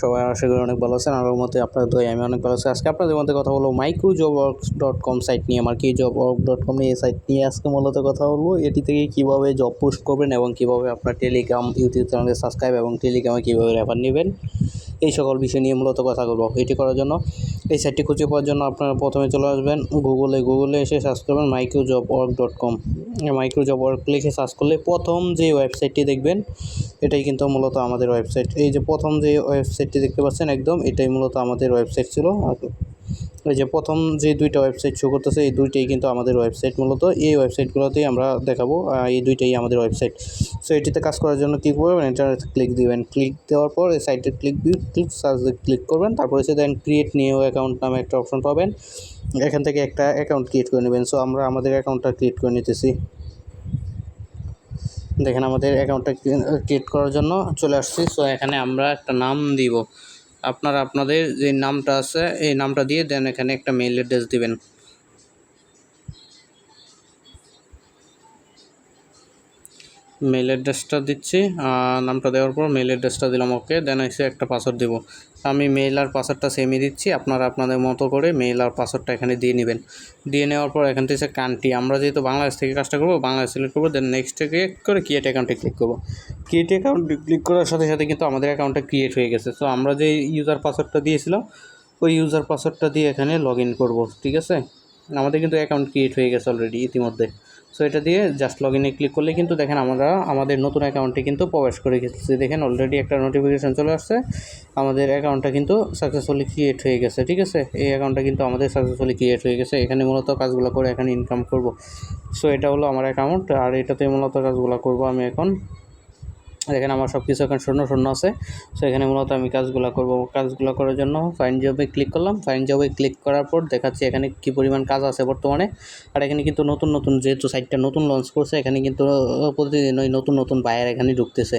সবাই আশা করি অনেক ভালো আছেন। আমার মতে আপনার দোয়ায় আমি অনেক ভালো আছি। আজকে আপনাদের মধ্যে কথা বলবো microjobworks.com সাইট নিয়ে। microjobworks.com নিয়ে এই সাইট নিয়ে আজকে মূলত কথা বলবো। এটি থেকে কীভাবে জব পোস্ট করবেন এবং কীভাবে আপনার টেলিগ্রাম ইউটিউব চ্যানেলে সাবস্ক্রাইব এবং টেলিগ্রামে কীভাবে রেফার নেবেন, এই সকল বিষয় নিয়ে মূলত কথা বলবো। এটি করার জন্য এই সাইটটি খুঁজে পাওয়ার জন্য আপনারা প্রথমে চলে আসবেন গুগলে এসে সার্চ করবেন microjobworks.com। microjobworks লিখে সার্চ করলে প্রথম যে ওয়েবসাইটটি দেখবেন এটাই কিন্তু মূলত আমাদের ওয়েবসাইট। এই যে প্রথম যে ওয়েবসাইটটি দেখতে পাচ্ছেন একদম এটাই মূলত আমাদের ওয়েবসাইট ছিল। এই যে প্রথম যে দুইটা ওয়েবসাইট শো করতেছে এই দুইটাই কিন্তু আমাদের ওয়েবসাইট। মূলত এই ওয়েবসাইটগুলোতেই আমরা দেখাবো, এই দুইটাই আমাদের ওয়েবসাইট। সো এটিতে কাজ করার জন্য কী করবেন, ইন্টারনেটে ক্লিক দিবেন। ক্লিক দেওয়ার পর এই সাইটে ক্লিক সার্চে ক্লিক করবেন। তারপর হচ্ছে দেন ক্রিয়েট নিউ অ্যাকাউন্ট নামে একটা অপশন পাবেন। এখান থেকে একটা অ্যাকাউন্ট ক্রিয়েট করে নেবেন। সো আমরা আমাদের অ্যাকাউন্টটা ক্রিয়েট করে নিতেছি। দেখেন আমাদের অ্যাকাউন্টটা ক্রিয়েট করার জন্য চলে আসছি। সো এখানে আমরা একটা নাম দিব। আপনারা আপনাদের যে নামটা আছে এই নামটা দিয়ে দেন এখানে একটা মেইল অ্যাড্রেস দিবেন। মেইল অ্যাড্রেসটা দিচ্ছি, নামটা দেওয়ার পর মেইল অ্যাড্রেসটা দিলাম, ওকে। দেন এসে একটা পাসওয়ার্ড দেবো। আমি মেইল আর পাসওয়ার্ডটা সেমই দিচ্ছি। আপনারা আপনাদের মতো করে মেইল আর পাসওয়ার্ডটা এখানে দিয়ে নেবেন। দিয়ে নেওয়ার পর এখান থেকে কান্ট্রি, আমরা যেহেতু বাংলাদেশ থেকে কাজটা করবো বাংলাদেশ সিলেক্ট করবো। দেন নেক্সটে ক্লিক করে ক্রিয়েট অ্যাকাউন্টে ক্লিক করবো। ক্রিয়েট অ্যাকাউন্টে ক্লিক করার সাথে সাথে কিন্তু আমাদের অ্যাকাউন্টটা ক্রিয়েট হয়ে গেছে। সো আমরা যে ইউজার পাসওয়ার্ডটা দিয়েছিলাম ওই ইউজার পাসওয়ার্ডটা দিয়ে এখানে লগ ইন করবো, ঠিক আছে। আমাদের কিন্তু অ্যাকাউন্ট ক্রিয়েট হয়ে গেছে অলরেডি ইতিমধ্যে। সো এটা দিয়ে জাস্ট লগ ইনে ক্লিক করলে কিন্তু দেখেন আমরা আমাদের নতুন অ্যাকাউন্টে কিন্তু প্রবেশ করে গেছি। দেখেন অলরেডি একটা নোটিফিকেশান চলে আসছে, আমাদের অ্যাকাউন্টটা কিন্তু সাকসেসফুলি ক্রিয়েট হয়ে গেছে, ঠিক আছে। এই অ্যাকাউন্টটা কিন্তু আমাদের সাকসেসফুলি ক্রিয়েট হয়ে গেছে। এখানে মূলত কাজগুলো করে এখানে ইনকাম করব। সো এটা হলো আমার অ্যাকাউন্ট, আর এটাতে মূলত কাজগুলো করব আমি এখন। দেখেন আমার সব কিছু এখন শূন্য আছে। সো এখানে মূলত আমি কাজগুলো করব। কাজগুলো করার জন্য ফাইন্ড জবে ক্লিক করলাম। ফাইন্ড জবে ক্লিক করার পর দেখাচ্ছি এখানে কী পরিমাণ কাজ আছে বর্তমানে। আর এখানে কিন্তু নতুন যেহেতু সাইটটা নতুন লঞ্চ করছে এখানে কিন্তু প্রতিদিন ওই নতুন বায়ার এখানে ঢুকতেছে।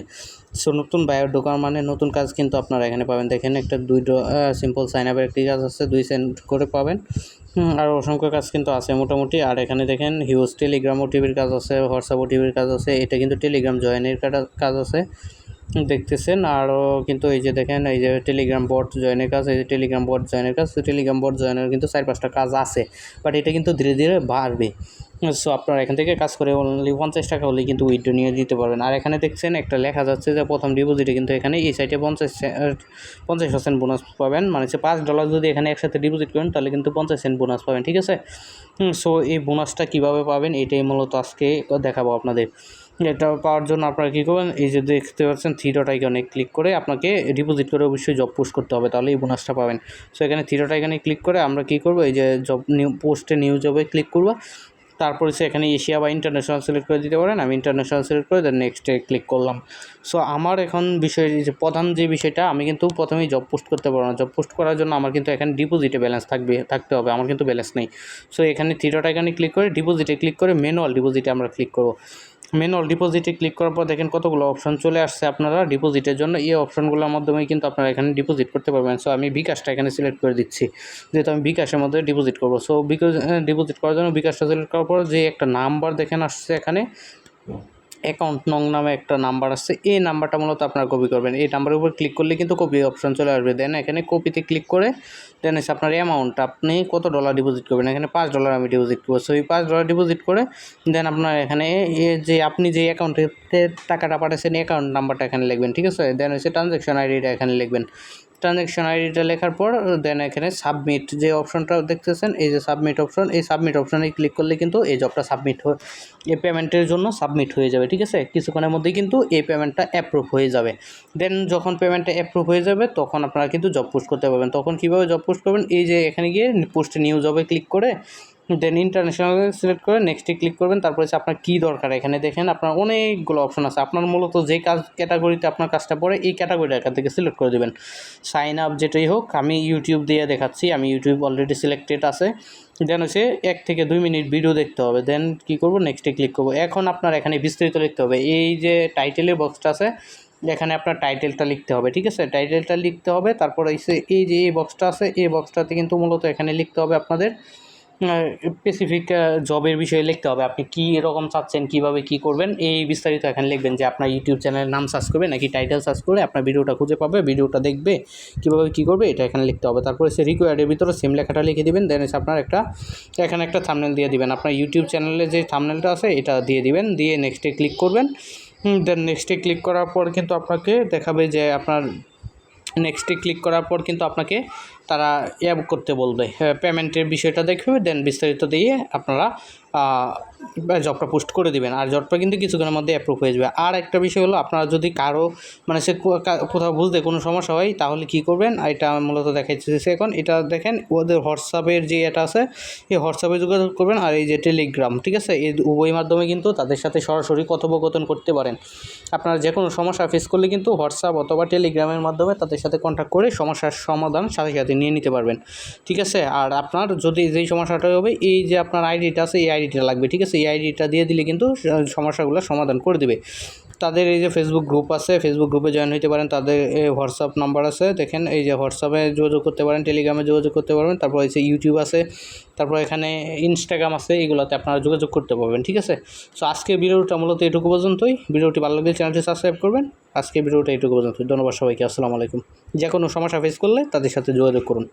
সো নতুন বায়ার ঢোকার মানে নতুন কাজ কিন্তু আপনারা এখানে পাবেন। দেখেন একটা সিম্পল সাইন আপের একটি কাজ আছে, 2 সেন্ট করে পাবেন। আর অসংখ্য কাজ কিন্তু আছে মোটামুটি। আর এখানে দেখেন হিউজ টেলিগ্রাম ওটিভির কাজ আছে, হোয়াটসঅ্যাপ ওটিভির কাজ আছে। এটা কিন্তু টেলিগ্রাম জয়েনের কাজ আছে দেখতেছেন। আরও কিন্তু এই যে দেখেন এই যে টেলিগ্রাম বট জয়েনের কাজ, এই যে টেলিগ্রাম বট জয়েনের কাজ। টেলিগ্রাম বট জয়েনের কিন্তু 4-5টা কাজ আছে, বাট এটা কিন্তু ধীরে ধীরে বাড়বে। সো আপনারা এখান থেকে কাজ করে অনলি 50 টাকা হলেই কিন্তু উইথড্র নিয়ে দিতে পারবেন। আর এখানে দেখছেন একটা লেখা যাচ্ছে যে প্রথম ডিপোজিটে কিন্তু এখানে এই সাইটে 50% বোনাস পাবেন। মানে হচ্ছে $5 যদি এখানে একসাথে ডিপোজিট করেন তাহলে কিন্তু 50 সেন্ট বোনাস পাবেন, ঠিক আছে। সো এই বোনাসটা কীভাবে পাবেন এটাই মূলত আজকে দেখাবো আপনাদের। এটা পাওয়ার জন্য আপনারা কী করবেন, এই যে দেখতে পাচ্ছেন 3 ডট আইকনে ক্লিক করে আপনাকে ডিপোজিট করে অবশ্যই জব পোস্ট করতে হবে, তাহলে এই বোনাসটা পাবেন। সো এখানে 3 ডট আইকনে ক্লিক করে আমরা কী করবো, এই যে জব নিউ জবে ক্লিক করবো। তারপরে এখানে এশিয়া বা ইন্টারন্যাশনাল সিলেক্ট করে দিতে পারেন। আমি ইন্টারন্যাশনাল সিলেক্ট করে দেন নেক্সটে ক্লিক করলাম। সো আমার এখন যে প্রধান যে বিষয়টা, আমি কিন্তু প্রথমেই জব পোস্ট করতে পারবো না। জব পোস্ট করার জন্য আমার কিন্তু এখানে ডিপোজিটে ব্যালেন্স থাকতে হবে। আমার কিন্তু ব্যালেন্স নেই। সো এখানে 3 ডট আইকনে ক্লিক করে ডিপোজিটে ক্লিক করে ম্যানুয়াল ডিপোজিটে আমরা ক্লিক করবো। ম্যানুয়াল ডিপোজিটে ক্লিক করার পর দেখেন কতগুলো অপশন চলে আসছে আপনারা ডিপোজিটের জন্য। এই অপশনগুলোর মাধ্যমেই কিন্তু আপনারা এখানে ডিপোজিট করতে পারবেন। সো আমি বিকাশটা এখানে সিলেক্ট করে দিচ্ছি, যেহেতু আমি বিকাশের মধ্যে ডিপোজিট করবো। সো ডিপোজিট করার জন্য বিকাশটা সিলেক্ট করার পর যে একটা নাম্বার দেখেন আসছে এখানে অ্যাকাউন্ট নং নামে একটা নাম্বার আসছে, এই নাম্বারটা মূলত আপনারা কপি করবেন। এই নাম্বারের উপর ক্লিক করলে কিন্তু কপি অপশন চলে আসবে। দেন এখানে কপিতে ক্লিক করে দেন এসে আপনার অ্যামাউন্ট আপনি কত ডলার ডিপোজিট করবেন। এখানে $5 আমি ডিপোজিট করবো। সো এই $5 ডিপোজিট করে দেন আপনার এখানে যে আপনি যে অ্যাকাউন্টে টাকাটা পাঠাচ্ছেন অ্যাকাউন্ট নাম্বারটা এখানে লিখবেন, ঠিক আছে। দেন হচ্ছে ট্রানজ্যাকশন আইডিটা এখানে লিখবেন। ট্রানজ্যাকশন আইডিটা লেখার পর দেন এখানে সাবমিট যে অপশনটা দেখতেছেন, এই যে সাবমিট অপশন, এই সাবমিট অপশনে ক্লিক করলে কিন্তু এই জবটা এই পেমেন্টের জন্য সাবমিট হয়ে যাবে, ঠিক আছে। কিছুক্ষণের মধ্যেই কিন্তু এই পেমেন্টটা অ্যাপ্রুভ হয়ে যাবে। দেন যখন পেমেন্টটা অ্যাপ্রুভ হয়ে যাবে তখন আপনারা কিন্তু জব পোস্ট করতে পারবেন। তখন কীভাবে জব পোস্ট করবেন, এই যে এখানে গিয়ে পোস্টে নিউ জবে ক্লিক করে দেন ইন্টারন্যাশনাল সিলেক্ট করে নেক্সটে ক্লিক করবেন। তারপরে হচ্ছে আপনার কী দরকার, এখানে দেখেন আপনার অনেকগুলো অপশন আছে। আপনার মূলত যে কাজ ক্যাটাগরিতে আপনার কাজটা পড়ে এই ক্যাটাগরিটা এখান থেকে সিলেক্ট করে দেবেন। সাইন আপ যেটাই হোক, আমি ইউটিউব দিয়ে দেখাচ্ছি, আমি ইউটিউব অলরেডি সিলেক্টেড আছে। দেন হচ্ছে 1 থেকে 2 মিনিট ভিডিও দেখতে হবে। দেন কী করবো, নেক্সটে ক্লিক করবো। এখন আপনার এখানে বিস্তারিত লিখতে হবে। এই যে টাইটেলের বক্সটা আছে এখানে আপনার টাইটেলটা লিখতে হবে, ঠিক আছে। টাইটেলটা লিখতে হবে। তারপর এই যে এই বক্সটা আছে এই বক্সটাতে কিন্তু মূলত এখানে লিখতে হবে আপনাদের স্পেসিফিক জবের বিষয়ে লিখতে হবে, আপনি কী এরকম চাচ্ছেন, কীভাবে কী করবেন, এই বিস্তারিত এখানে লিখবেন যে আপনার ইউটিউব চ্যানেলের নাম সার্চ করবে নাকি টাইটেল সার্চ করে আপনার ভিডিওটা খুঁজে পাবে, ভিডিওটা দেখবে, কীভাবে কী করবে এটা এখানে লিখতে হবে। তারপরে সে রিকোয়ার্ডের ভিতরে সেম লেখাটা লিখে দিবেন, দেন এসে আপনার এখানে একটা থাম্বনেল দিয়ে দিবেন, আপনার ইউটিউব চ্যানেলে যে থাম্বনেলটা আছে এটা দিয়ে দিবেন, দিয়ে নেক্সটে ক্লিক করবেন। দেন নেক্সটে ক্লিক করার পর কিন্তু আপনাকে দেখাবে যে আপনার নেক্সটে ক্লিক করার পর কিন্তু আপনাকে তারা করতে বলবে, পেমেন্টের বিষয়টা দেখবে, দেন বিস্তারিত দিয়ে আপনারা জবটা পোস্ট করে দিবেন, আর জবটা কিন্তু কিছুক্ষণের মধ্যে অ্যাপ্রুভ হয়ে যাবে। আর একটা বিষয় হলো, আপনারা যদি কারো মানে সে কোথাও বুঝতে কোনো সমস্যা হয় তাহলে কী করবেন, এটা মূলত দেখাইতেছে এখন, এটা দেখেন ওদের হোয়াটসঅ্যাপের যে এটা আছে এই হোয়াটসঅ্যাপে যোগাযোগ করবেন, আর এই যে টেলিগ্রাম, ঠিক আছে, এই উভয় মাধ্যমে কিন্তু তাদের সাথে সরাসরি কথোপকথন করতে পারেন। আপনারা যে কোনো সমস্যা ফেস করলে কিন্তু হোয়াটসঅ্যাপ অথবা টেলিগ্রামের মাধ্যমে তাদের সাথে কন্ট্যাক্ট করে সমস্যার সমাধান সাথে সাথে নিয়ে নিতে পারবেন, ঠিক আছে। আর আপনার যদি যেই সমস্যাটা হবে, এই যে আপনার আইডিটা আছে এই আইডিটা লাগবে, ঠিক আছে, এই আইডিটা দিয়ে দিলে কিন্তু সমস্যাগুলো সমাধান করে দেবে। তাদের এই যে ফেসবুক গ্রুপ আছে, ফেসবুক গ্রুপে জয়েন হতে পারেন, তাদের হোয়াটসঅ্যাপ নাম্বার আছে, দেখেন এই যে হোয়াটসঅ্যাপে যোগাযোগ করতে পারেন, টেলিগ্রামে যোগাযোগ করতে পারবেন, তারপর এই যে ইউটিউব আছে, তারপর এখানে ইনস্টাগ্রাম আছে, এগুলোতে আপনারা যোগাযোগ করতে পারবেন, ঠিক আছে। সো আজকের ভিডিওটা মূলত এটুকু পর্যন্তই। ভিডিওটি ভালো লাগলে চ্যানেলটি সাবস্ক্রাইব করবেন। আজকের ভিডিওটা এটুকু পর্যন্তই। ধন্যবাদ সবাইকে। আসসালামু আলাইকুম। যে কোনো সমস্যা ফেস করলে তাদের সাথে যোগাযোগ করুন।